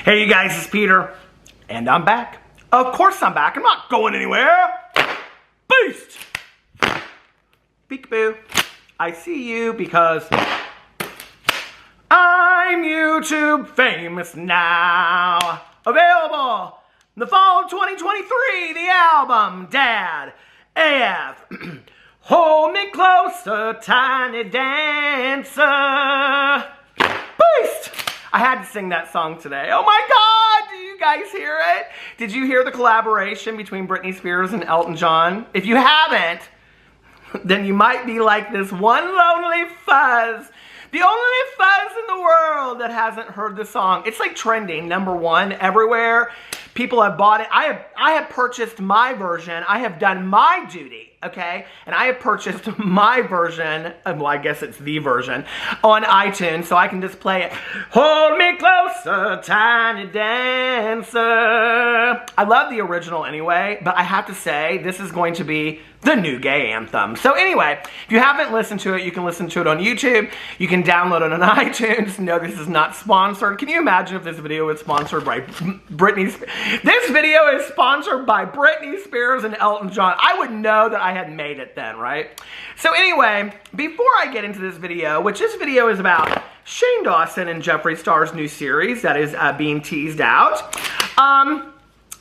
Hey you guys, it's Peter, and I'm back. Of course I'm back. I'm not going anywhere. Beast! Peekaboo. I see you because I'm YouTube famous now. Available in the fall of 2023, the album Dad AF. Hold me closer, tiny dancer. Beast! I had to sing that song today. Oh my God, did you guys hear it? Did you hear the collaboration between Britney Spears and Elton John? If you haven't, then you might be like this one lonely fuzz. The only fuzz in the world that hasn't heard the song. It's like trending, #1 everywhere. People have bought it. I have purchased my version. I have done my duty, okay? And I have purchased my version, well, I guess it's the version, on iTunes, so I can just play it. Hold me closer, tiny dancer. I love the original anyway, but I have to say, this is going to be the new gay anthem. So anyway, if you haven't listened to it, you can listen to it on YouTube. You can download it on iTunes. No, this is not sponsored. Can you imagine if this video was sponsored by Britney Spears? This video is sponsored by Britney Spears and Elton John. I would know that I had made it then, right? So anyway, before I get into this video, which this video is about Shane Dawson and Jeffree Star's new series that is being teased out.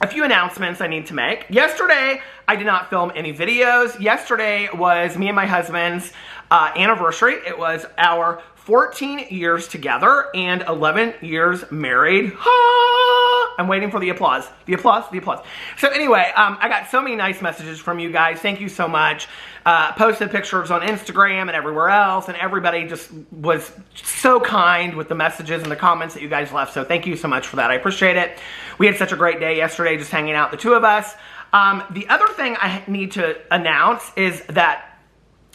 A few announcements I need to make. Yesterday, I did not film any videos. Yesterday was me and my husband's anniversary. It was our 14 years together and 11 years married. I'm waiting for the applause. The applause, the applause. So anyway, I got so many nice messages from you guys. Thank you so much. Posted pictures on Instagram and everywhere else, and everybody just was so kind with the messages and the comments that you guys left. So thank you so much for that. I appreciate it. We had such a great day yesterday just hanging out, the two of us. The other thing I need to announce is that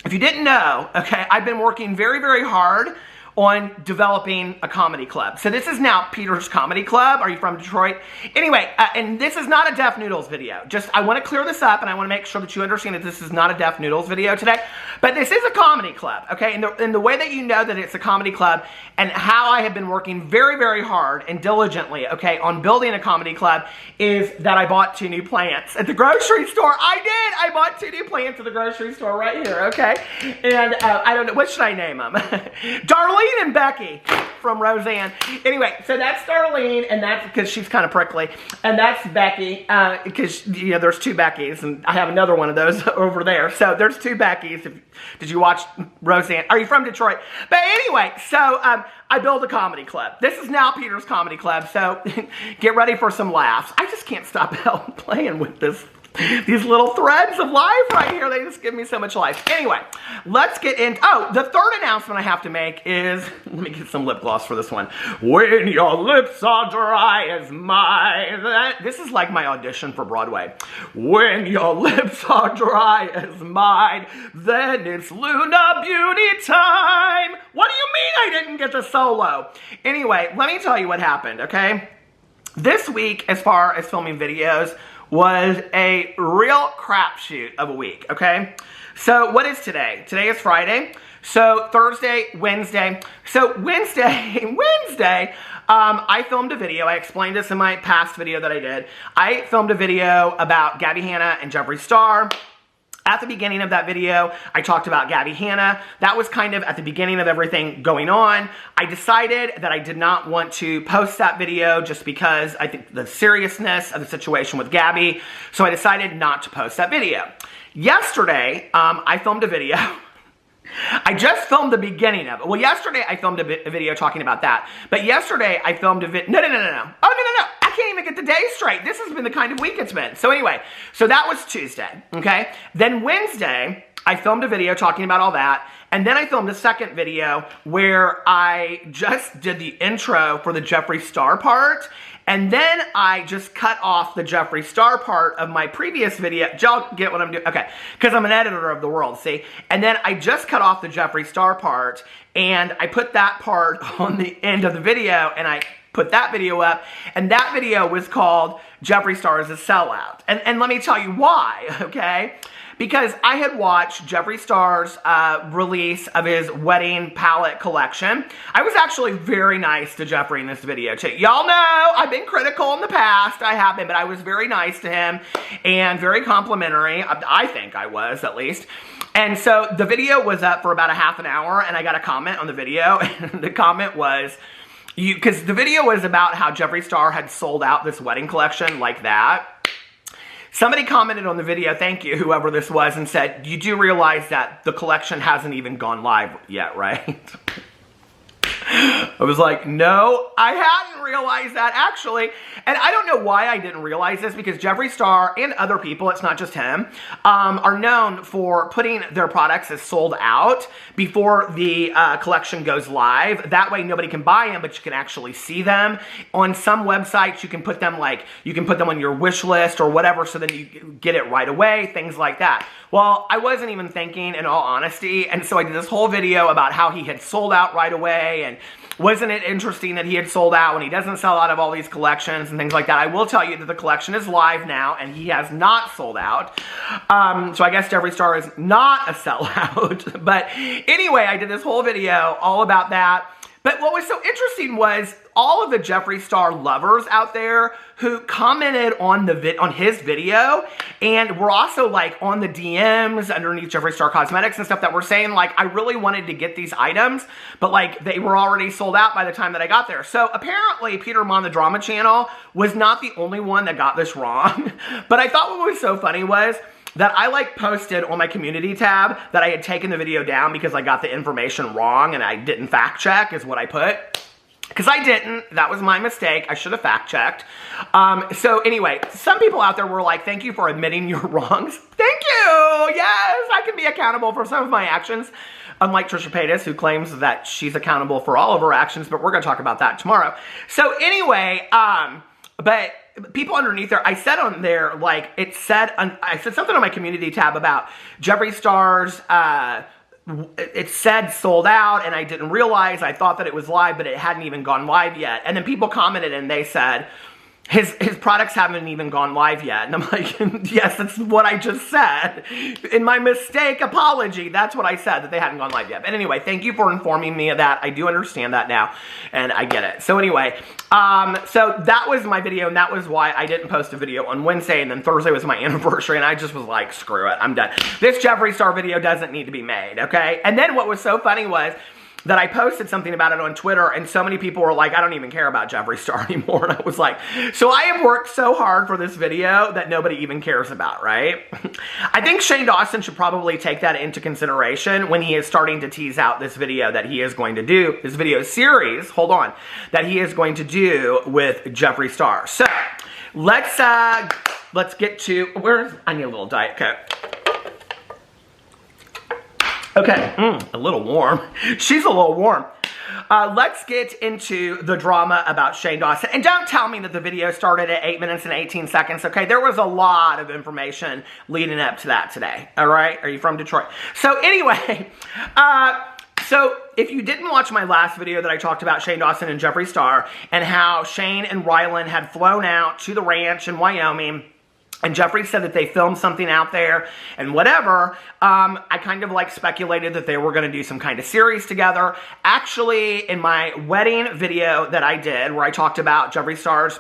if you didn't know, okay, I've been working very, very hard on developing a comedy club. So this is now Peter's Comedy Club. Are you from Detroit? Anyway, and this is not a Deaf Noodles video. Just, I want to clear this up, and I want to make sure that you understand that this is not a Deaf Noodles video today. But this is a comedy club, okay? And the way that you know that it's a comedy club and how I have been working very, very hard and diligently, okay, on building a comedy club is that I bought 2 new plants at the grocery store. I did! I bought 2 new plants at the grocery store right here, okay? And I don't know, what should I name them? Darlene and Becky from Roseanne. Anyway, so that's Darlene, and that's because she's kind of prickly, and that's Becky, because, you know, there's 2 Beckys, and I have another one of those over there. So there's 2 Beckys. Did you watch Roseanne? Are you from Detroit? But anyway, so I built a comedy club. This is now Peter's Comedy Club, so get ready for some laughs. I just can't stop playing with these little threads of life right here. They just give me so much life. Anyway, let's get into, the third announcement I have to make is, let me get some lip gloss for this one. When your lips are dry as mine. This is like my audition for Broadway. When your lips are dry as mine, then it's Luna Beauty time. What do you mean I didn't get the solo? Anyway, let me tell you what happened, okay? This week, as far as filming videos, was a real crapshoot of a week, okay? So what is today? Today is Friday. So Thursday, Wednesday. So Wednesday, I filmed a video. I explained this in my past video that I did. I filmed a video about Gabby Hanna and Jeffree Star. At the beginning of that video, I talked about Gabby Hanna. That was kind of at the beginning of everything going on. I decided that I did not want to post that video just because I think the seriousness of the situation with Gabby. So I decided not to post that video. Yesterday, I filmed a video. I just filmed the beginning of it. Well, yesterday I filmed a video talking about that. But yesterday I filmed a video. No. Oh, no. I can't even get the day straight. This has been the kind of week it's been. So anyway, so that was Tuesday, okay? Then Wednesday, I filmed a video talking about all that. And then I filmed a second video where I just did the intro for the Jeffree Star part. And then I just cut off the Jeffree Star part of my previous video. Y'all get what I'm doing? Okay, because I'm an editor of the world, see? And then I just cut off the Jeffree Star part, and I put that part on the end of the video, and I put that video up, and that video was called Jeffree Star is a Sellout. And let me tell you why, okay? because I had watched Jeffree Star's release of his wedding palette collection. I was actually very nice to Jeffree in this video too. Y'all know I've been critical in the past. I have been, but I was very nice to him and very complimentary. I think I was, at least. And so the video was up for about a half an hour, and I got a comment on the video, and the comment was, because the video was about how Jeffree Star had sold out this wedding collection like that. Somebody commented on the video, thank you, whoever this was, and said, you do realize that the collection hasn't even gone live yet, right? I was like, no, I hadn't realized that, actually. And I don't know why I didn't realize this, because Jeffree Star and other people, it's not just him, are known for putting their products as sold out before the collection goes live. That way nobody can buy them, but you can actually see them. On some websites, you can put them on your wish list or whatever, so then you get it right away, things like that. Well, I wasn't even thinking, in all honesty, and so I did this whole video about how he had sold out right away, and wasn't it interesting that he had sold out when he doesn't sell out of all these collections and things like that. I will tell you that the collection is live now, and he has not sold out. So I guess Jeffree Star is not a sellout. But anyway, I did this whole video all about that. But what was so interesting was all of the Jeffree Star lovers out there who commented on his video, and were also like on the DMs underneath Jeffree Star Cosmetics and stuff, that were saying like, I really wanted to get these items, but like they were already sold out by the time that I got there. So apparently Peter Monn, the drama channel, was not the only one that got this wrong. But I thought what was so funny was that I like posted on my community tab that I had taken the video down because I got the information wrong and I didn't fact check, is what I put. Because I didn't. That was my mistake. I should have fact checked. So anyway, some people out there were like, thank you for admitting your wrongs. Thank you. Yes, I can be accountable for some of my actions. Unlike Trisha Paytas, who claims that she's accountable for all of her actions, but we're going to talk about that tomorrow. So anyway, but people underneath there, I said on there, like, I said something on my community tab about Jeffree Star's, it said sold out, and I didn't realize, I thought that it was live, but it hadn't even gone live yet. And then people commented and they said, his products haven't even gone live yet. And I'm like, yes, that's what I just said. In my mistake apology, that's what I said, that they hadn't gone live yet. But anyway, thank you for informing me of that. I do understand that now, and I get it. So anyway, so that was my video, and that was why I didn't post a video on Wednesday, and then Thursday was my anniversary, and I just was like, screw it, I'm done. This Jeffree Star video doesn't need to be made, okay? And then what was so funny was that I posted something about it on Twitter, and so many people were like, I don't even care about Jeffree Star anymore. And I was like, so I have worked so hard for this video that nobody even cares about, right? I think Shane Dawson should probably take that into consideration when he is starting to tease out this video that he is going to do, this video series, hold on, that he is going to do with Jeffree Star. So let's get to, I need a little Diet Coke. Okay, a little warm. She's a little warm. Let's get into the drama about Shane Dawson. And don't tell me that the video started at 8 minutes and 18 seconds, okay? There was a lot of information leading up to that today, all right? Are you from Detroit? So anyway, so if you didn't watch my last video that I talked about Shane Dawson and Jeffree Star, and how Shane and Ryland had flown out to the ranch in Wyoming, and Jeffree said that they filmed something out there and whatever, I kind of like speculated that they were going to do some kind of series together. Actually, in my wedding video that I did, where I talked about Jeffree Star's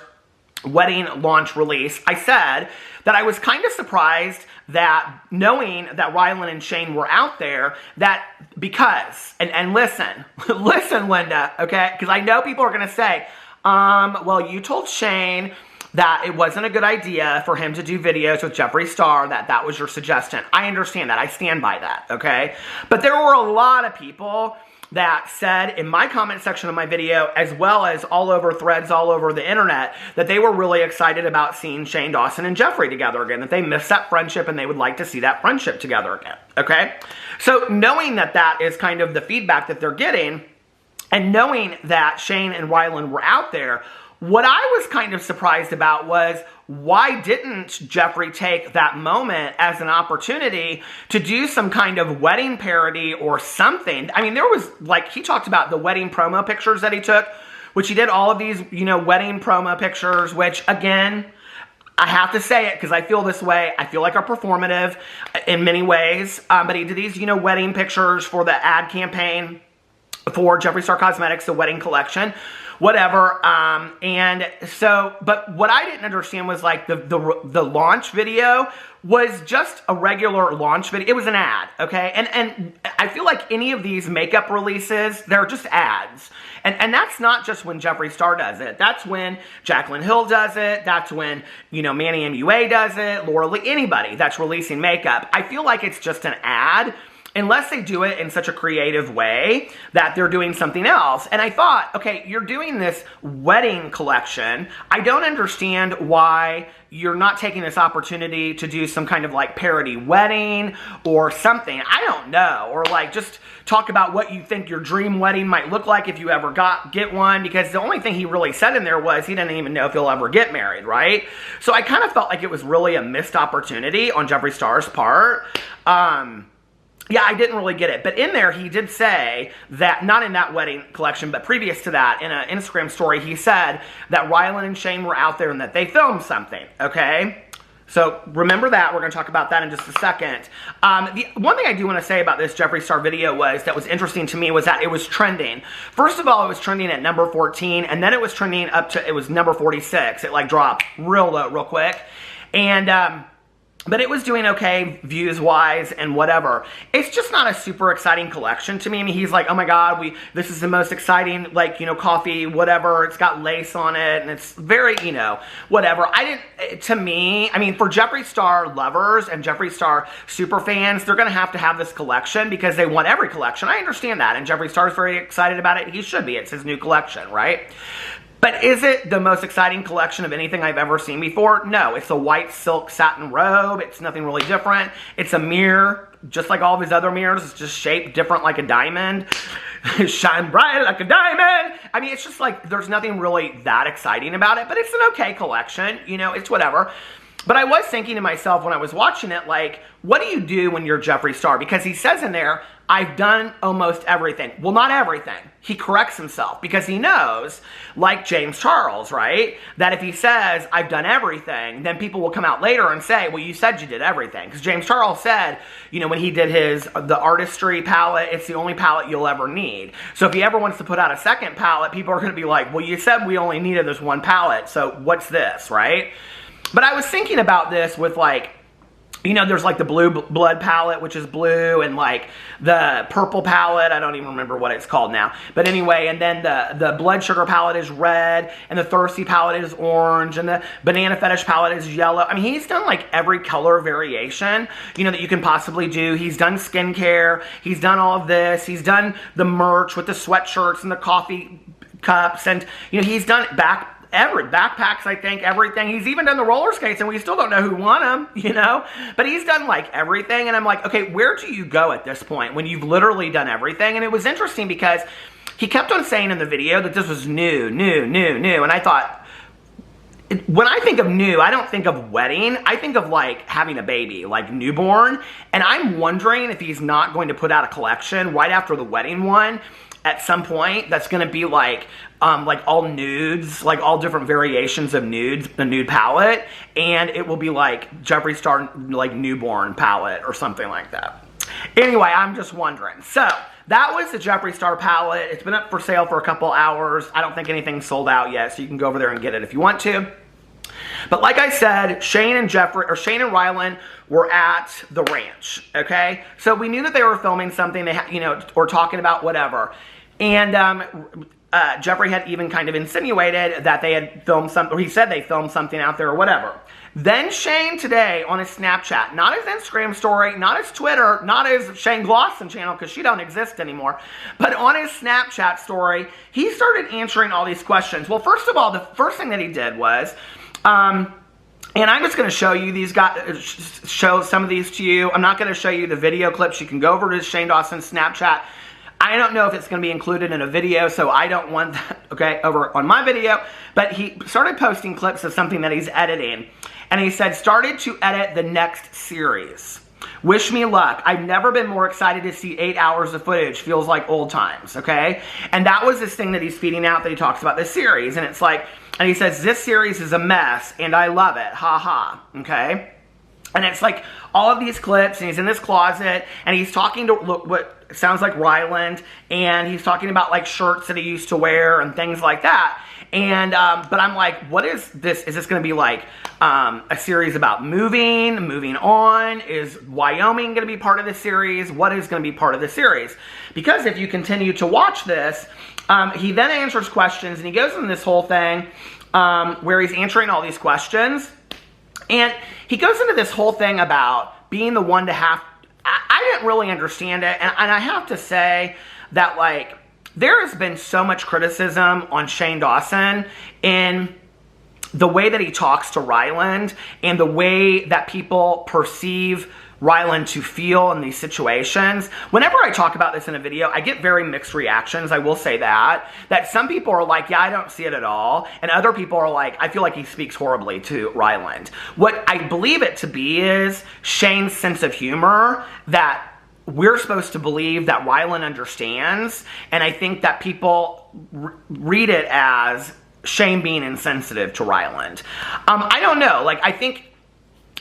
wedding launch release, I said that I was kind of surprised that, knowing that Ryland and Shane were out there, that because, and listen, listen, Linda, okay? Because I know people are going to say, well, you told Shane that it wasn't a good idea for him to do videos with Jeffree Star, that was your suggestion. I understand that. I stand by that, okay? But there were a lot of people that said in my comment section of my video, as well as all over threads all over the internet, that they were really excited about seeing Shane Dawson and Jeffree together again, that they missed that friendship and they would like to see that friendship together again, okay? So knowing that that is kind of the feedback that they're getting, and knowing that Shane and Ryland were out there, what I was kind of surprised about was, why didn't Jeffree take that moment as an opportunity to do some kind of wedding parody or something? I mean, there was, like, he talked about the wedding promo pictures that he took, which he did all of these, you know, wedding promo pictures, which, again, I have to say it because I feel this way. I feel like are performative in many ways. But he did these, you know, wedding pictures for the ad campaign for Jeffree Star Cosmetics, the wedding collection, whatever. And so, but what I didn't understand was like the launch video was just a regular launch video. It was an ad, okay? And I feel like any of these makeup releases, they're just ads. And that's not just when Jeffree Star does it. That's when Jaclyn Hill does it. That's when, you know, Manny MUA does it. Laura Lee, anybody that's releasing makeup. I feel like it's just an ad, unless they do it in such a creative way that they're doing something else. And I thought, okay, you're doing this wedding collection. I don't understand why you're not taking this opportunity to do some kind of like parody wedding or something. I don't know. Or like just talk about what you think your dream wedding might look like if you ever get one. Because the only thing he really said in there was he didn't even know if he'll ever get married, right? So I kind of felt like it was really a missed opportunity on Jeffree Star's part. Yeah, I didn't really get it. But in there, he did say that, not in that wedding collection, but previous to that, in an Instagram story, he said that Ryland and Shane were out there and that they filmed something, okay? So remember that. We're going to talk about that in just a second. The one thing I do want to say about this Jeffree Star video that was interesting to me was that it was trending. First of all, it was trending at number 14, and then it was trending up to, it was number 46. It like dropped real low, real quick. And, but it was doing okay views-wise and whatever. It's just not a super exciting collection to me. I mean, he's like, oh my God, this is the most exciting, like, you know, coffee, whatever. It's got lace on it, and it's very, you know, whatever. To me, I mean, for Jeffree Star lovers and Jeffree Star super fans, they're going to have this collection because they want every collection. I understand that, and Jeffree Star's very excited about it. He should be. It's his new collection, right? But is it the most exciting collection of anything I've ever seen before? No. It's a white silk satin robe. It's nothing really different. It's a mirror, just like all of his other mirrors. It's just shaped different like a diamond. Shine bright like a diamond. I mean, it's just like, there's nothing really that exciting about it. But it's an okay collection. You know, it's whatever. But I was thinking to myself when I was watching it, like, what do you do when you're Jeffree Star? Because he says in there, I've done almost everything. Well, not everything. He corrects himself because he knows, like James Charles, right, that if he says, I've done everything, then people will come out later and say, well, you said you did everything. Because James Charles said, you know, when he did the artistry palette, it's the only palette you'll ever need. So if he ever wants to put out a second palette, people are going to be like, well, you said we only needed this one palette, so what's this, right? But I was thinking about this with, like, you know, there's like the blue blood palette, which is blue, and like the purple palette, I don't even remember what it's called now. But anyway, and then the blood sugar palette is red, and the thirsty palette is orange, and the banana fetish palette is yellow. I mean, he's done like every color variation, you know, that you can possibly do. He's done skincare, he's done all of this, he's done the merch with the sweatshirts and the coffee cups, and, you know, he's done backpacks, I think, everything. He's even done the roller skates, and we still don't know who won them, you know? But he's done, like, everything, and I'm like, okay, where do you go at this point when you've literally done everything? And it was interesting because he kept on saying in the video that this was new, and I thought, when I think of new, I don't think of wedding. I think of, like, having a baby, like newborn, and I'm wondering if he's not going to put out a collection right after the wedding one at some point that's going to be like all nudes, like all different variations of nudes, the nude palette, and it will be like Jeffree Star, like newborn palette or something like that. Anyway, I'm just wondering. So that was the Jeffree Star palette. It's been up for sale for a couple hours. I don't think anything's sold out yet, so you can go over there and get it if you want to. But like I said, Shane and Ryland were at the ranch, okay? So we knew that they were filming something, or talking about whatever. And Jeffree had even kind of insinuated that they had filmed something, or he said they filmed something out there or whatever. Then Shane today on his Snapchat, not his Instagram story, not his Twitter, not his Shane Glosson channel, because she don't exist anymore, but on his Snapchat story, he started answering all these questions. Well, first of all, the first thing that he did was, and I'm just going to show you these guys, show some of these to you. I'm not going to show you the video clips. You can go over to Shane Dawson's Snapchat. I don't know if it's going to be included in a video, so I don't want that, okay, over on my video. But he started posting clips of something that he's editing. And he said, started to edit the next series. Wish me luck. I've never been more excited to see 8 hours of footage. Feels like old times, okay? And that was this thing that he's feeding out that he talks about this series. And it's like, and he says, this series is a mess and I love it. Ha ha, okay? And it's like all of these clips, and he's in this closet, and he's talking to, look, what sounds like Ryland, and he's talking about like shirts that he used to wear and things like that. And, but I'm like, what is this? Is this going to be like a series about moving on? Is Wyoming going to be part of the series? What is going to be part of the series? Because if you continue to watch this, he then answers questions, and he goes into this whole thing where he's answering all these questions. And he goes into this whole thing about being the one to have, I didn't really understand it. And I have to say that, like, there has been so much criticism on Shane Dawson in the way that he talks to Ryland and the way that people perceive Ryland to feel in these situations. Whenever I talk about this in a video, I get very mixed reactions. I will say that some people are like, yeah, I don't see it at all. And other people are like, I feel like he speaks horribly to Ryland. What I believe it to be is Shane's sense of humor that we're supposed to believe that Ryland understands. And I think that people read it as Shane being insensitive to Ryland. I don't know. Like, I think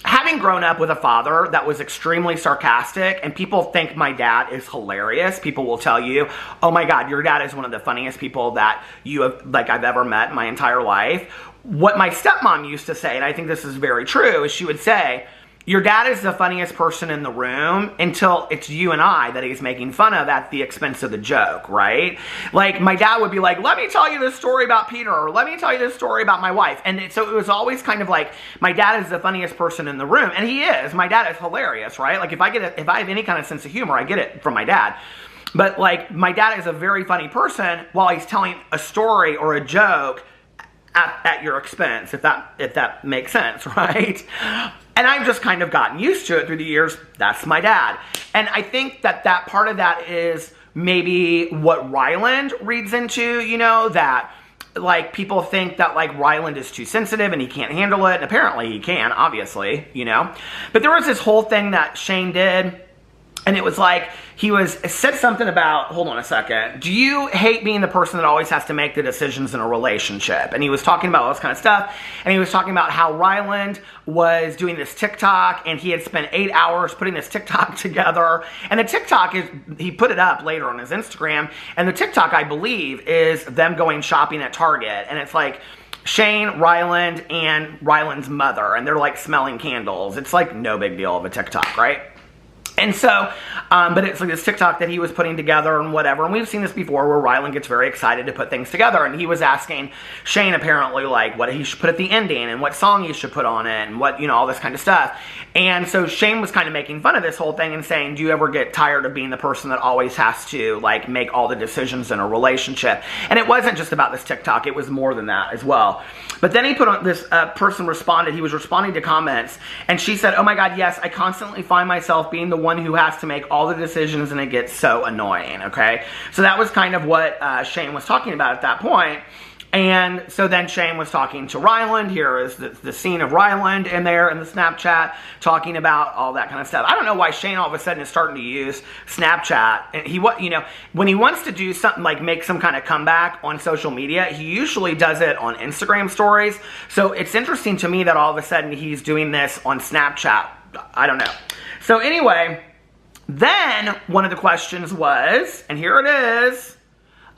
having grown up with a father that was extremely sarcastic, and people think my dad is hilarious. People will tell you, oh my God, your dad is one of the funniest people that you have, like, I've ever met in my entire life. What my stepmom used to say, and I think this is very true, is she would say, your dad is the funniest person in the room until it's you and I that he's making fun of at the expense of the joke, right? Like, my dad would be like, let me tell you this story about Peter, or let me tell you this story about my wife. And so it was always kind of like, my dad is the funniest person in the room. And he is. My dad is hilarious, right? Like, if I have any kind of sense of humor, I get it from my dad. But, like, my dad is a very funny person while he's telling a story or a joke at your expense, if that makes sense, right? And I've just kind of gotten used to it through the years. That's my dad. And I think that part of that is maybe what Ryland reads into, you know, that, like, people think that, like, Ryland is too sensitive and he can't handle it. And apparently he can, obviously, you know. But there was this whole thing that Shane did, and it was like, said something about, hold on a second, do you hate being the person that always has to make the decisions in a relationship? And he was talking about all this kind of stuff, and he was talking about how Ryland was doing this TikTok, and he had spent 8 hours putting this TikTok together. And the TikTok he put it up later on his Instagram, and the TikTok, I believe, is them going shopping at Target, and it's like Shane, Ryland, and Ryland's mother, and they're like smelling candles. It's like no big deal of a TikTok, right? And so, but it's like this TikTok that he was putting together and whatever. And we've seen this before where Ryland gets very excited to put things together. And he was asking Shane apparently like what he should put at the ending and what song he should put on it and what, you know, all this kind of stuff. And so Shane was kind of making fun of this whole thing and saying, do you ever get tired of being the person that always has to like make all the decisions in a relationship? And it wasn't just about this TikTok. It was more than that as well. But then he put on this person responded. He was responding to comments. And she said, oh my God, yes, I constantly find myself being the one who has to make all the decisions and it gets so annoying, okay? So that was kind of what Shane was talking about at that point. And so then Shane was talking to Ryland. Here is the scene of Ryland in there in the Snapchat talking about all that kind of stuff. I don't know why Shane all of a sudden is starting to use Snapchat. And he, you know, when he wants to do something like make some kind of comeback on social media, he usually does it on Instagram stories. So it's interesting to me that all of a sudden he's doing this on Snapchat. I don't know. So anyway, then one of the questions was, and here it is.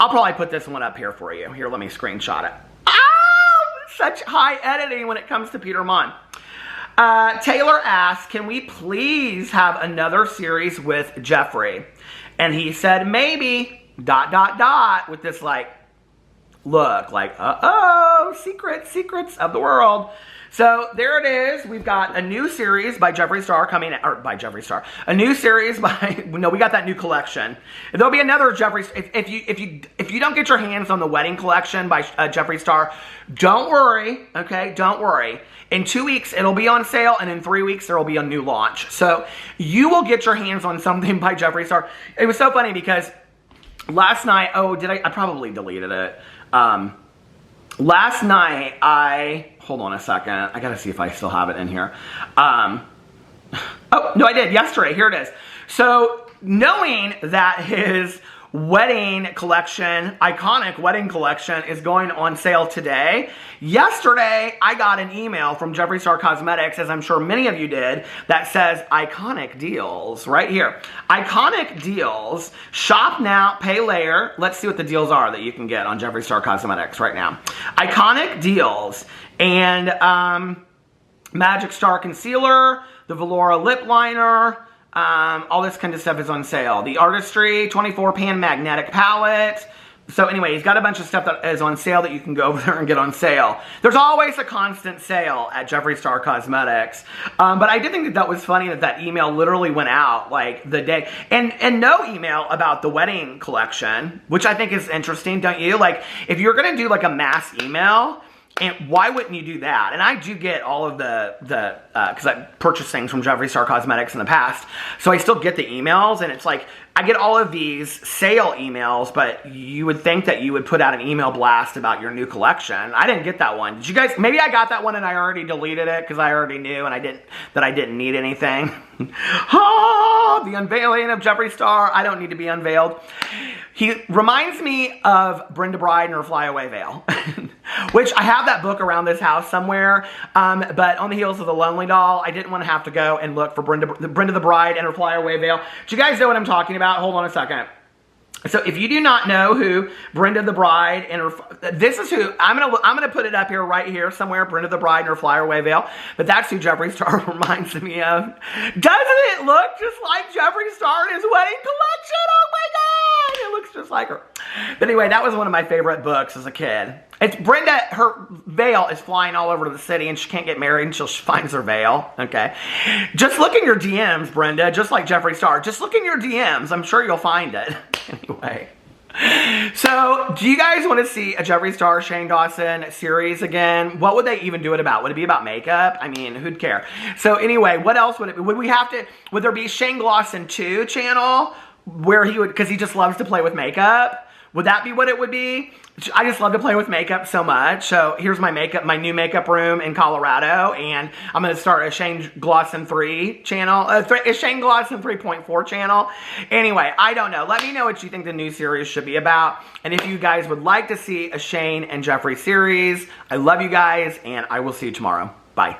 I'll probably put this one up here for you. Here, let me screenshot it. Oh, such high editing when it comes to Peter Monn. Taylor asked, can we please have another series with Jeffree? And he said, maybe, ... with this like, look, like, uh-oh, secrets of the world. So there it is. We've got a new series by Jeffree Star coming, or by Jeffree Star. A new series by, no, we got that new collection. There'll be another Jeffree, if you don't get your hands on the wedding collection by Jeffree Star, don't worry, okay? Don't worry. In 2 weeks, it'll be on sale, and in 3 weeks, there will be a new launch. So you will get your hands on something by Jeffree Star. It was so funny because last night, oh, I probably deleted it. Last night, hold on a second. I gotta see if I still have it in here. Oh, no, I did yesterday. Here it is. So knowing that his wedding collection, iconic wedding collection, is going on sale today, yesterday I got an email from Jeffree Star Cosmetics, as I'm sure many of you did, that says iconic deals right here. Iconic deals, shop now, pay later. Let's see what the deals are that you can get on Jeffree Star Cosmetics right now. Iconic deals, and Magic Star Concealer, the Velora Lip Liner, all this kind of stuff is on sale. The Artistry 24 pan magnetic palette. So anyway, he's got a bunch of stuff that is on sale that you can go over there and get on sale. There's always a constant sale at Jeffree Star Cosmetics. But I did think that that was funny that that email literally went out like the day. And no email about the wedding collection, which I think is interesting, don't you? Like, if you're going to do like a mass email, and why wouldn't you do that? And I do get all of because I've purchased things from Jeffree Star Cosmetics in the past, so I still get the emails, and it's like, I get all of these sale emails, but you would think that you would put out an email blast about your new collection. I didn't get that one. Did you guys? Maybe I got that one and I already deleted it because I already knew and I didn't need anything. Oh, the unveiling of Jeffree Star. I don't need to be unveiled. He reminds me of Brenda Bride and her flyaway veil, which I have that book around this house somewhere, but on the heels of the Lonely Doll, I didn't want to have to go and look for Brenda the Bride and her flyaway veil. Do you guys know what I'm talking about? Hold on a second. So if you do not know who Brenda the Bride and her, this is who, I'm gonna put it up here, right here somewhere, Brenda the Bride and her flyaway veil, but that's who Jeffree Star reminds me of. Doesn't it look just like Jeffree Star in his wedding collection? Oh my God, it looks just like her. But anyway, that was one of my favorite books as a kid. It's Brenda, her veil is flying all over the city and she can't get married until she finds her veil, okay? Just look in your DMs, Brenda, just like Jeffree Star. Just look in your DMs, I'm sure you'll find it. Anyway. So, do you guys want to see a Jeffree Star, Shane Dawson series again? What would they even do it about? Would it be about makeup? I mean, who'd care? So anyway, what else would it be? Would there be Shane Dawson 2 channel where he would, because he just loves to play with makeup? Would that be what it would be? I just love to play with makeup so much. So here's my new makeup room in Colorado, and I'm going to start a Shane Dawson 3 channel, a Shane Dawson 3.4 channel. Anyway, I don't know. Let me know what you think the new series should be about, and if you guys would like to see a Shane and Jeffree series. I love you guys, and I will see you tomorrow. Bye.